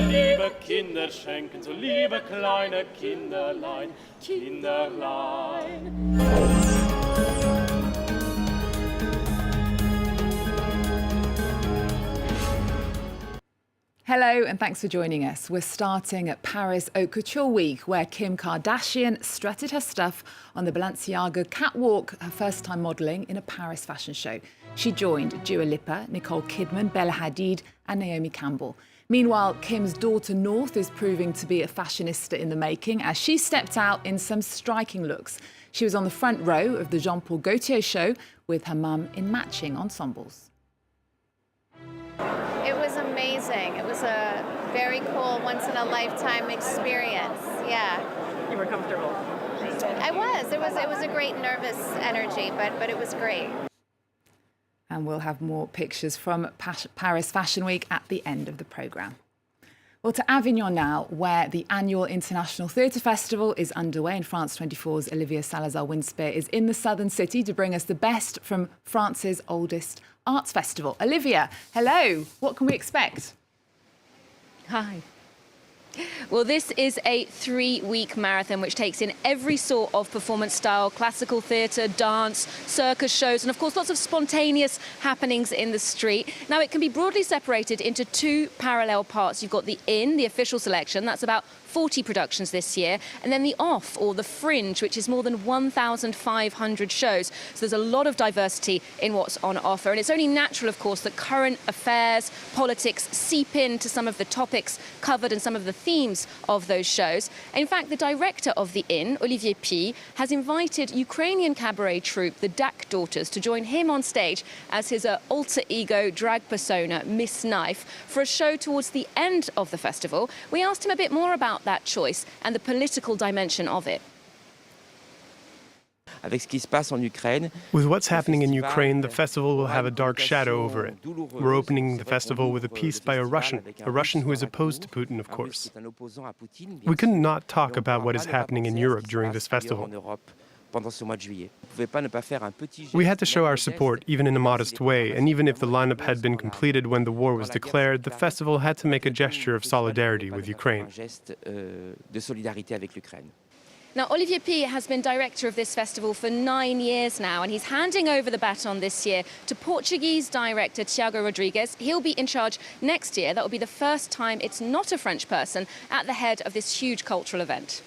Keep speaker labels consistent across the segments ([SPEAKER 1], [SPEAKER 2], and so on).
[SPEAKER 1] liebe Kinder schenken, so liebe kleine Kinderlein, Kinderlein.
[SPEAKER 2] Hello and thanks for joining us. We're starting at Paris Haute Couture Week, where Kim Kardashian strutted her stuff on the Balenciaga catwalk, her first time modelling in a Paris fashion show. She joined Dua Lipa, Nicole Kidman, Bella Hadid and Naomi Campbell. Meanwhile, Kim's daughter North is proving to be a fashionista in the making as she stepped out in some striking looks. She was on the front row of the Jean-Paul Gaultier show with her mum in matching ensembles.
[SPEAKER 3] It was amazing. It was a very cool, once-in-a-lifetime experience. Yeah.
[SPEAKER 4] You were comfortable?
[SPEAKER 3] I was. It was a great nervous energy, but it was great.
[SPEAKER 2] And we'll have more pictures from Paris Fashion Week at the end of the programme. Well, to Avignon now, where the annual International Theatre Festival is underway, and France 24's Olivia Salazar-Winspear is in the southern city to bring us the best from France's oldest arts festival. Olivia, hello. What can we expect?
[SPEAKER 5] Hi. Well, this is a 3-week marathon which takes in every sort of performance style, classical theatre, dance, circus shows, and of course lots of spontaneous happenings in the street. Now, it can be broadly separated into 2 parallel parts. You've got the in, the official selection, that's about 40 productions this year, and then the off, or the fringe, which is more than 1,500 shows. So there's a lot of diversity in what's on offer, and it's only natural, of course, that current affairs, politics seep into some of the topics covered and some of the themes of those shows. In fact, the director of the Inn, Olivier Py, has invited Ukrainian cabaret troupe, the Dak Daughters, to join him on stage as his alter ego drag persona, Miss Knife, for a show towards the end of the festival. We asked him a bit more about that choice and the political dimension of it.
[SPEAKER 6] With what's happening in Ukraine, the festival will have a dark shadow over it. We're opening the festival with a piece by a Russian who is opposed to Putin, of course. We could not talk about what is happening in Europe during this festival. We had to show our support, even in a modest way, and even if the lineup had been completed when the war was declared, the festival had to make a gesture of solidarity with Ukraine.
[SPEAKER 5] Now, Olivier Py has been director of this festival for 9 years now, and he's handing over the baton this year to Portuguese director Tiago Rodrigues. He'll be in charge next year. That will be the first time it's not a French person at the head of this huge cultural event.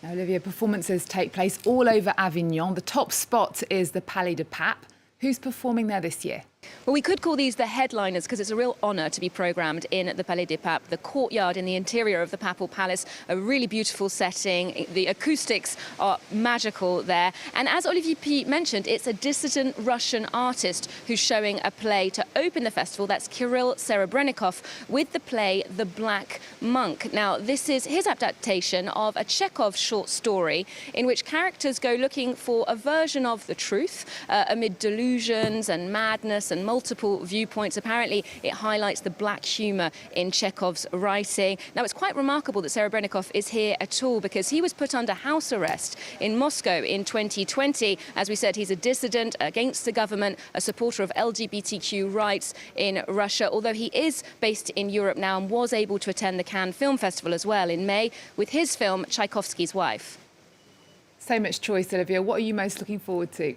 [SPEAKER 2] Now, Olivia, performances take place all over Avignon. The top spot is the Palais de Pape. Who's performing there this year?
[SPEAKER 5] Well, we could call these the headliners because it's a real honour to be programmed in the Palais des Papes, the courtyard in the interior of the Papal Palace, a really beautiful setting. The acoustics are magical there. And as Olivier Py mentioned, it's a dissident Russian artist who's showing a play to open the festival. That's Kirill Serebrennikov with the play The Black Monk. Now, this is his adaptation of a Chekhov short story in which characters go looking for a version of the truth amid delusions and madness and multiple viewpoints. Apparently, it highlights the black humour in Chekhov's writing. Now, it's quite remarkable that Serebrennikov is here at all because he was put under house arrest in Moscow in 2020. As we said, he's a dissident against the government, a supporter of LGBTQ rights in Russia, although he is based in Europe now and was able to attend the Cannes Film Festival as well in May with his film Tchaikovsky's Wife.
[SPEAKER 2] So much choice, Olivia. What are you most looking forward to?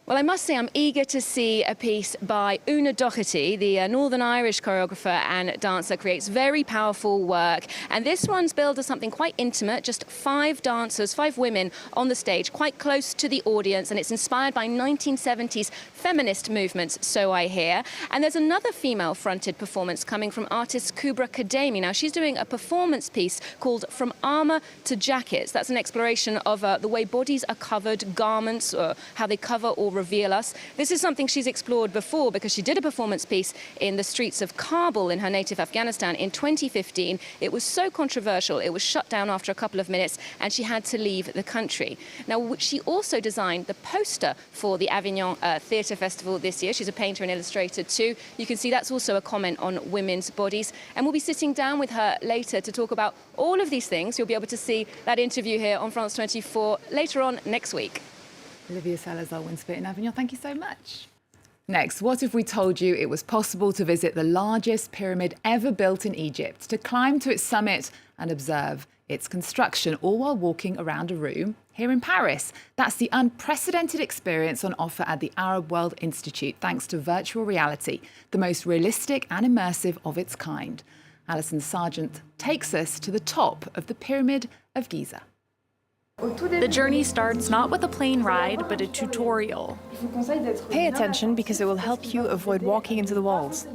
[SPEAKER 5] Well, I must say I'm eager to see a piece by Una Doherty, the Northern Irish choreographer and dancer, creates very powerful work. And this one's billed as something quite intimate, just 5 dancers, 5 women on the stage, quite close to the audience. And it's inspired by 1970s feminist movements, so I hear. And there's another female-fronted performance coming from artist Kubra Kademi. Now, she's doing a performance piece called From Armour to Jackets. That's an exploration of the way bodies are covered, garments, how they cover or reveal us. This is something she's explored before because she did a performance piece in the streets of Kabul in her native Afghanistan in 2015. It was so controversial, it was shut down after a couple of minutes and she had to leave the country. Now, she also designed the poster for the Avignon Theatre Festival this year. She's a painter and illustrator too. You can see that's also a comment on women's bodies. And we'll be sitting down with her later to talk about all of these things. You'll be able to see that interview here on France 24 later on next week.
[SPEAKER 2] Olivia Salazar-Winspear in Avignon, thank you so much. Next, what if we told you it was possible to visit the largest pyramid ever built in Egypt, to climb to its summit and observe its construction, all while walking around a room here in Paris? That's the unprecedented experience on offer at the Arab World Institute, thanks to virtual reality, the most realistic and immersive of its kind. Alison Sargent takes us to the top of the Pyramid of Giza.
[SPEAKER 4] The journey starts not with a plane ride, but a tutorial.
[SPEAKER 7] Pay attention because it will help you avoid walking into the walls.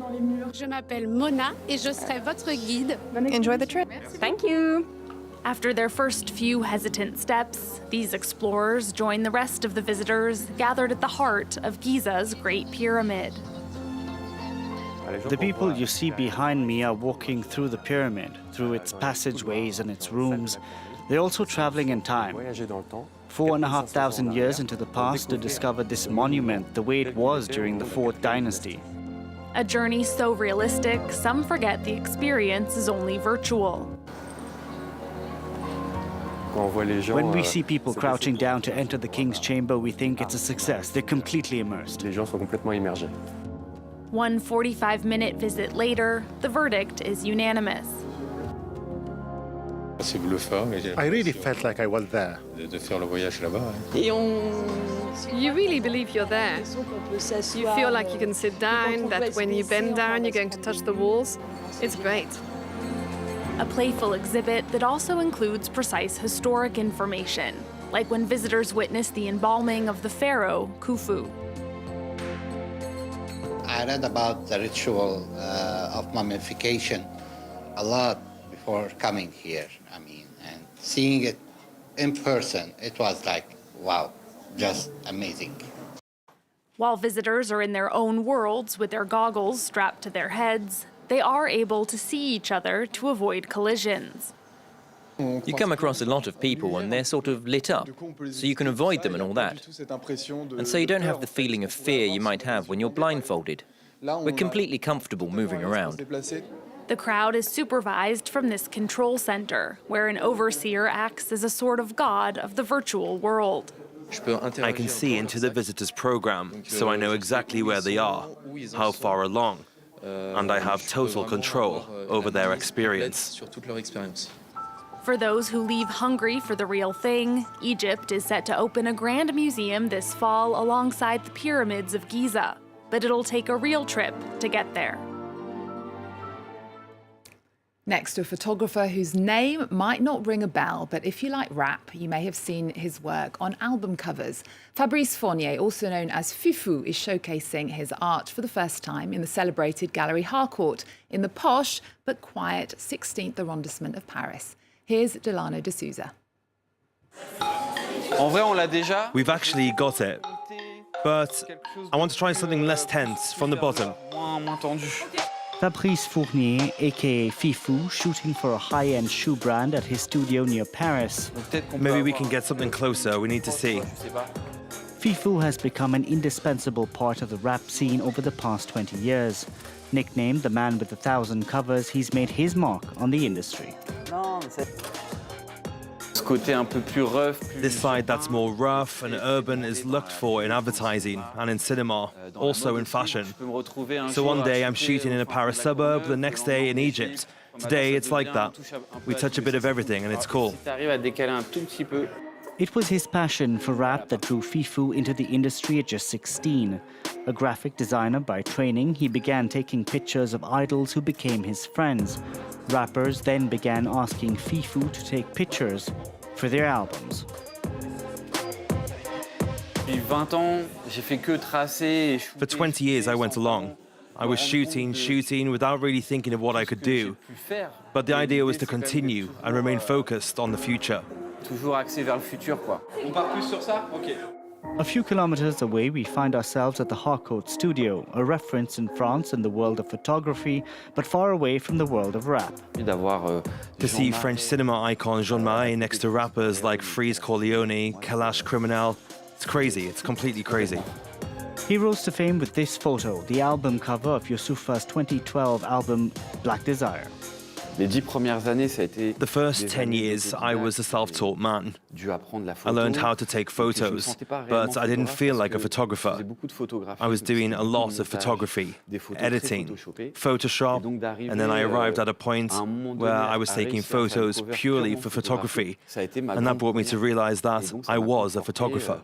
[SPEAKER 8] Je m'appelle Mona et je serai votre guide.
[SPEAKER 7] Enjoy the trip.
[SPEAKER 4] Thank you. After their first few hesitant steps, these explorers join the rest of the visitors gathered at the heart of Giza's Great Pyramid.
[SPEAKER 9] The people you see behind me are walking through the pyramid, through its passageways and its rooms. They're also traveling in time, 4,500 years into the past, to discover this monument the way it was during the 4th dynasty.
[SPEAKER 4] A journey so realistic, some forget the experience is only virtual.
[SPEAKER 9] When we see people crouching down to enter the king's chamber, we think it's a success. They're completely immersed.
[SPEAKER 4] One 45-minute visit later, the verdict is unanimous.
[SPEAKER 10] I really felt like I was there.
[SPEAKER 8] You really believe you're there. You feel like you can sit down, that when you bend down, you're going to touch the walls. It's great.
[SPEAKER 4] A playful exhibit that also includes precise historic information, like when visitors witness the embalming of the pharaoh, Khufu.
[SPEAKER 11] I read about the ritual of mummification a lot before coming here. And seeing it in person, it was like, wow, just amazing.
[SPEAKER 4] While visitors are in their own worlds with their goggles strapped to their heads, they are able to see each other to avoid collisions.
[SPEAKER 12] You come across a lot of people and they're sort of lit up, so you can avoid them and all that. And so you don't have the feeling of fear you might have when you're blindfolded. We're completely comfortable moving around.
[SPEAKER 4] The crowd is supervised from this control center, where an overseer acts as a sort of god of the virtual world.
[SPEAKER 13] I can see into the visitors' program, so I know exactly where they are, how far along, and I have total control over their experience.
[SPEAKER 4] For those who leave hungry for the real thing, Egypt is set to open a grand museum this fall alongside the Pyramids of Giza. But it'll take a real trip to get there.
[SPEAKER 2] Next, a photographer whose name might not ring a bell, but if you like rap, you may have seen his work on album covers. Fabrice Fournier, also known as Fifou, is showcasing his art for the first time in the celebrated Gallery Harcourt in the posh but quiet 16th arrondissement of Paris. Here's Delano de Souza.
[SPEAKER 13] We've actually got it, but I want to try something less tense from the bottom.
[SPEAKER 9] Fabrice Fournier, aka Fifou, shooting for a high-end shoe brand at his studio near Paris.
[SPEAKER 13] Maybe we can get something closer, we need to see.
[SPEAKER 9] Fifou has become an indispensable part of the rap scene over the past 20 years. Nicknamed the man with 1,000 covers, he's made his mark on the industry.
[SPEAKER 13] This side that's more rough and urban is looked for in advertising and in cinema, also in fashion. So one day I'm shooting in a Paris suburb, the next day in Egypt. Today it's like that. We touch a bit of everything and it's cool.
[SPEAKER 9] It was his passion for rap that drew Fifou into the industry at just 16. A graphic designer by training, he began taking pictures of idols who became his friends. Rappers then began asking Fifou to take pictures for their albums.
[SPEAKER 13] For 20 years I went along. I was shooting without really thinking of what I could do. But the idea was to continue and remain focused on the future.
[SPEAKER 9] A few kilometers away, we find ourselves at the Harcourt studio, a reference in France in the world of photography, but far away from the world of rap.
[SPEAKER 13] To see French cinema icon Jean Marais next to rappers like Freeze Corleone, Kalash Criminel, it's crazy, it's completely crazy.
[SPEAKER 9] He rose to fame with this photo, the album cover of Youssoufa's 2012 album Black Desire.
[SPEAKER 13] The first 10 years, I was a self-taught man. I learned how to take photos, but I didn't feel like a photographer. I was doing a lot of photography, editing, Photoshop, and then I arrived at a point where I was taking photos purely for photography, and that brought me to realize that I was a photographer.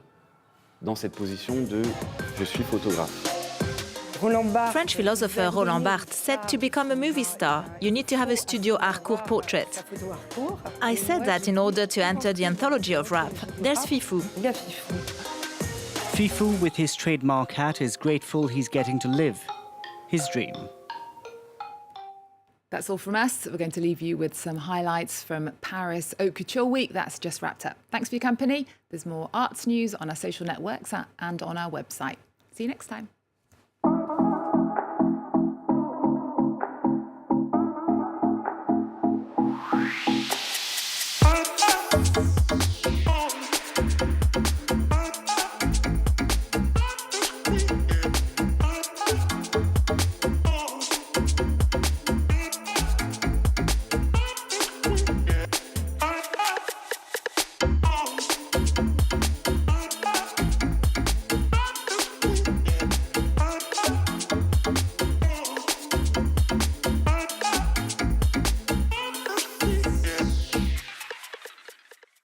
[SPEAKER 14] French philosopher Roland Barthes said to become a movie star, you need to have a studio Harcourt portrait. I said that in order to enter the anthology of rap. There's Fifou.
[SPEAKER 9] Fifou, with his trademark hat, is grateful he's getting to live his dream.
[SPEAKER 2] That's all from us. We're going to leave you with some highlights from Paris Haute Couture Week. That's just wrapped up. Thanks for your company. There's more arts news on our social networks and on our website. See you next time.